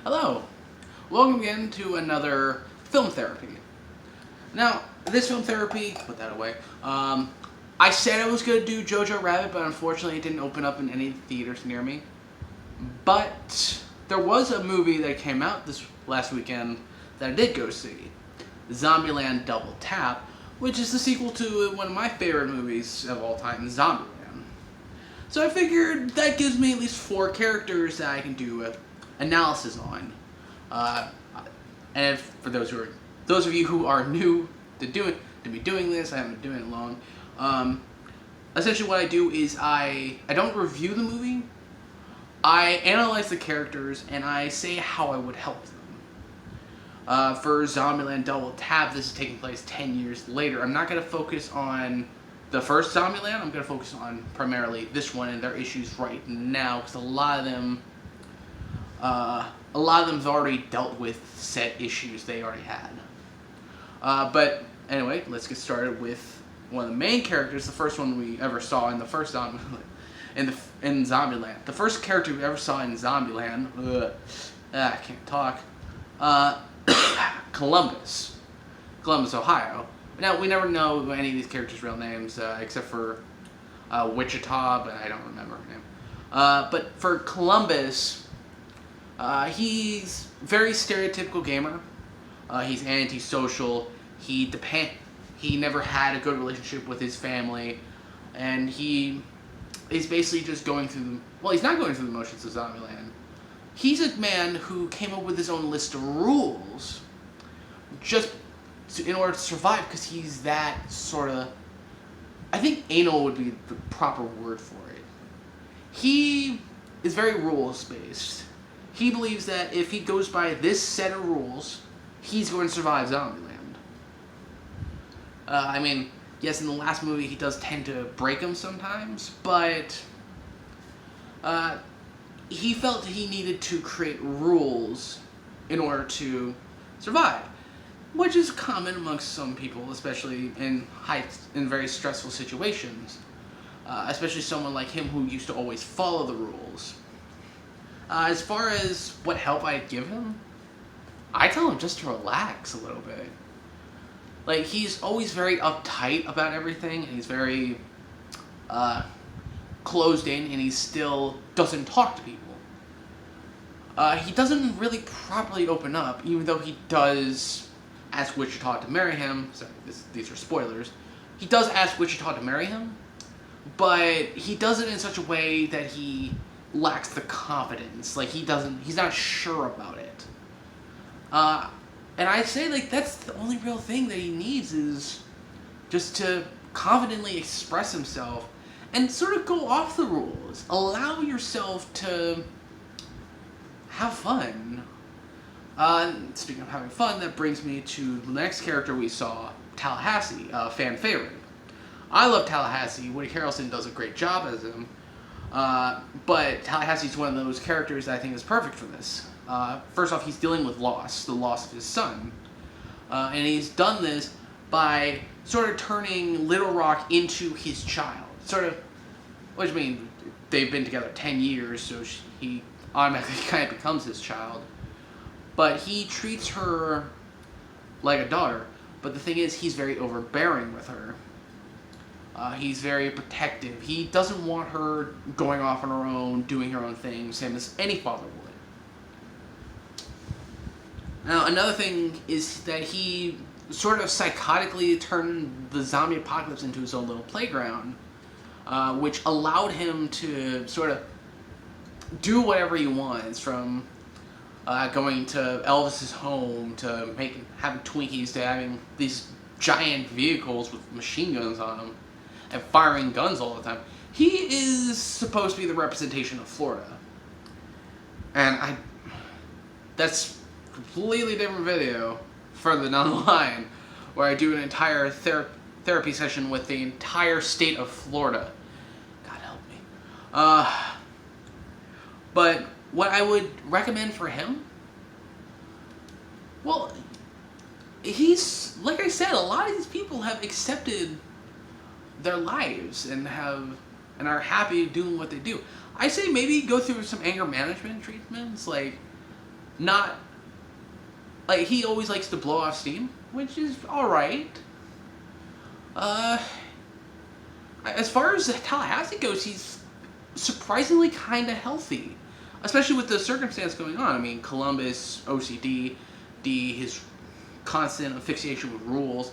Hello, welcome again to another film therapy. Now, this film therapy, put that away, I said I was going to do Jojo Rabbit, but unfortunately it didn't open up in any theaters near me. But there was a movie that came out this last weekend that I did go see, Zombieland Double Tap, which is the sequel to one of my favorite movies of all time, Zombieland. So I figured that gives me at least 4 characters that I can do an analysis on. And for those of you who are new to be doing this, I haven't been doing it long. Essentially, what I do is I don't review the movie. I analyze the characters and I say how I would help them. For Zombieland Double Tap, this is taking place 10 years later. I'm not going to focus on the first Zombieland. I'm going to focus on primarily this one and their issues right now, because a lot of them have already dealt with said issues they already had. But anyway, let's get started with one of the main characters, the first one we ever saw in the first Zombieland. In Zombieland. The first character we ever saw in Zombieland, I can't talk, Columbus, Ohio. Now, we never know any of these characters' real names, except for Wichita, but I don't remember her name. But for Columbus, he's very stereotypical gamer. He's antisocial. He never had a good relationship with his family, and he's basically just going through. Well, he's not going through the motions of Zombieland. He's a man who came up with his own list of rules, just in order to survive, because he's that sort of. I think anal would be the proper word for it. He is very rules based. He believes that if he goes by this set of rules, he's going to survive Zombieland. I mean, yes, in the last movie he does tend to break them sometimes, but he felt he needed to create rules in order to survive, which is common amongst some people, especially in very stressful situations. Especially someone like him who used to always follow the rules. As far as what help I'd give him, I tell him just to relax a little bit. Like, he's always very uptight about everything, and he's very closed in, and he still doesn't talk to people. He doesn't really properly open up, even though he does ask Wichita to marry him. Sorry, these are spoilers. He does ask Wichita to marry him, but he does it in such a way that he lacks the confidence. Like, he's not sure about it. And I say, like, that's the only real thing that he needs, is just to confidently express himself and sort of go off the rules. Allow yourself to have fun. Speaking of having fun, that brings me to the next character we saw, Tallahassee, fan favorite. I love Tallahassee. Woody Harrelson does a great job as him. But Tallahassee's one of those characters that I think is perfect for this. First off, he's dealing with the loss of his son. And he's done this by sort of turning Little Rock into his child. Sort of, which I mean, they've been together 10 years, so he automatically kind of becomes his child. But he treats her like a daughter. But the thing is, he's very overbearing with her. He's very protective. He doesn't want her going off on her own, doing her own thing, same as any father would. Now, another thing is that he sort of psychotically turned the zombie apocalypse into his own little playground, which allowed him to sort of do whatever he wants, from going to Elvis's home, to having Twinkies, to having these giant vehicles with machine guns on them, and firing guns all the time. He is supposed to be the representation of Florida. And that's a completely different video further down the line, where I do an entire therapy session with the entire state of Florida. God help me. But what I would recommend for him, well, he's, like I said, a lot of these people have accepted their lives and are happy doing what they do. I say maybe go through some anger management treatments, like not like he always likes to blow off steam, which is all right. As far as Tallahassee goes, he's surprisingly kind of healthy, especially with the circumstance going on. I mean, Columbus, OCD, his constant asphyxiation with rules,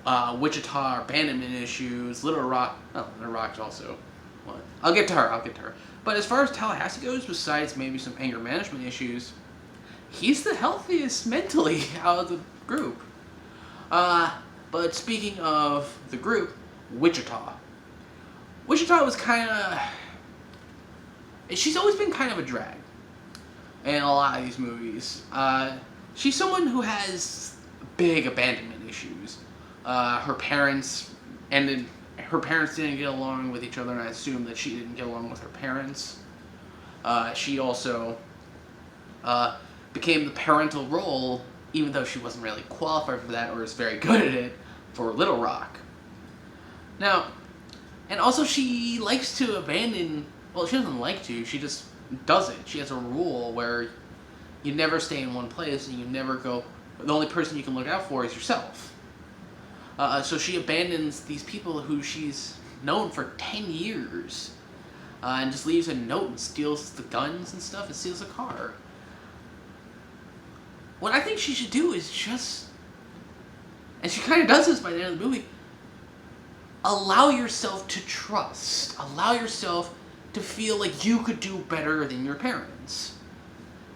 Wichita, abandonment issues, Little Rock. Oh, Little Rock's also one. I'll get to her. But as far as Tallahassee goes, besides maybe some anger management issues, he's the healthiest mentally out of the group. But speaking of the group, Wichita. Wichita was kind of... She's always been kind of a drag in a lot of these movies. She's someone who has big abandonment issues. Her parents didn't get along with each other, and I assume that she didn't get along with her parents. She also became the parental role, even though she wasn't really qualified for that or is very good at it, for Little Rock. Now, and also she likes to abandon, well, she doesn't like to, she just does it. She has a rule where you never stay in one place and you never go, the only person you can look out for is yourself. So she abandons these people who she's known for 10 years and just leaves a note and steals the guns and stuff and steals a car. What I think she should do is just, and she kind of does this by the end of the movie, allow yourself to trust. Allow yourself to feel like you could do better than your parents.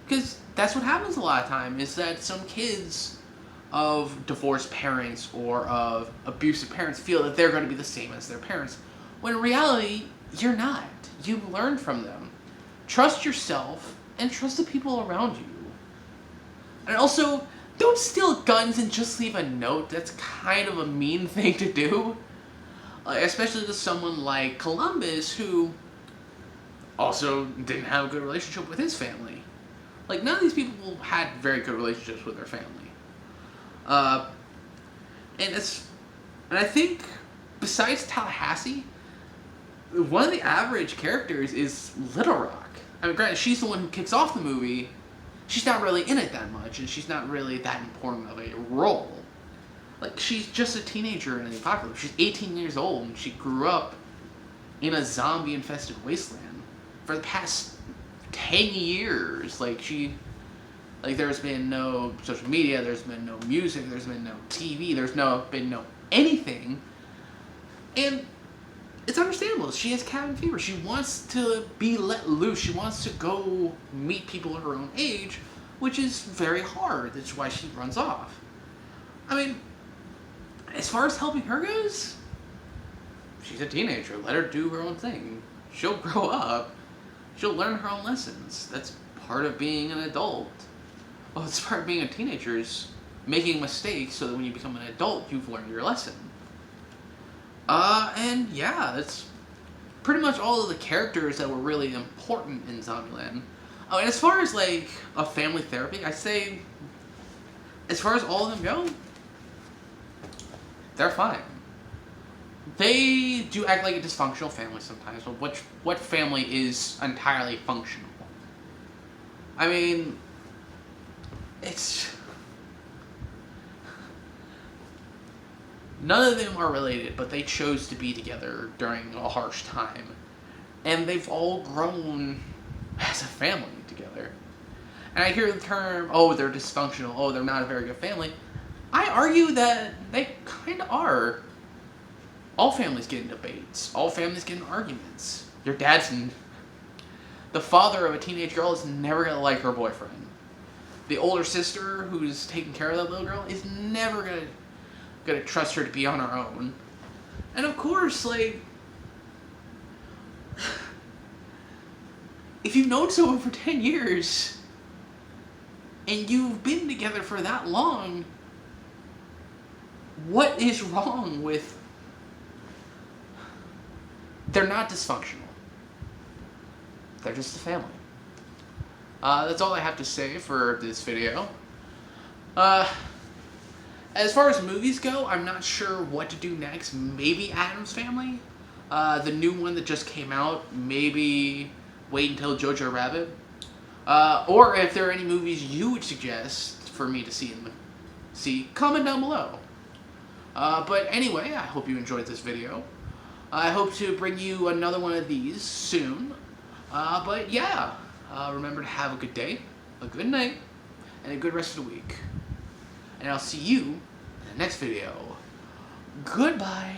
Because that's what happens a lot of time, is that some kids of divorced parents or of abusive parents feel that they're going to be the same as their parents. When in reality, you're not. You learn from them. Trust yourself and trust the people around you. And also, don't steal guns and just leave a note. That's kind of a mean thing to do. Especially to someone like Columbus, who also didn't have a good relationship with his family. Like, none of these people had very good relationships with their family. And I think, besides Tallahassee, one of the average characters is Little Rock. I mean, granted, she's the one who kicks off the movie. She's not really in it that much, and she's not really that important of a role. Like, she's just a teenager in the apocalypse. She's 18 years old, and she grew up in a zombie-infested wasteland for the past 10 years. There's been no social media, there's been no music, there's been no TV, been no anything. And it's understandable. She has cabin fever. She wants to be let loose. She wants to go meet people her own age, which is very hard. That's why she runs off. I mean, as far as helping her goes, she's a teenager. Let her do her own thing. She'll grow up. She'll learn her own lessons. That's part of being an adult. Well, it's part of being a teenager is making mistakes so that when you become an adult, you've learned your lesson. And yeah, that's pretty much all of the characters that were really important in Zombieland. Oh, and as far as, like, a family therapy, I say, as far as all of them go, they're fine. They do act like a dysfunctional family sometimes, but what family is entirely functional? I mean, it's... None of them are related, but they chose to be together during a harsh time. And they've all grown as a family together. And I hear the term, oh, they're dysfunctional, oh, they're not a very good family. I argue that they kind of are. All families get in debates. All families get in arguments. The father of a teenage girl is never going to like her boyfriend. The older sister who's taking care of that little girl is never going to trust her to be on her own. And of course, like, if you've known someone for 10 years and you've been together for that long, what is wrong with... They're not dysfunctional. They're just a family. That's all I have to say for this video. As far as movies go, I'm not sure what to do next. Maybe Addams Family? The new one that just came out. Maybe wait until Jojo Rabbit. Or if there are any movies you would suggest for me to see, comment down below. But anyway, I hope you enjoyed this video. I hope to bring you another one of these soon. But yeah, remember to have a good day, a good night, and a good rest of the week. And I'll see you in the next video. Goodbye.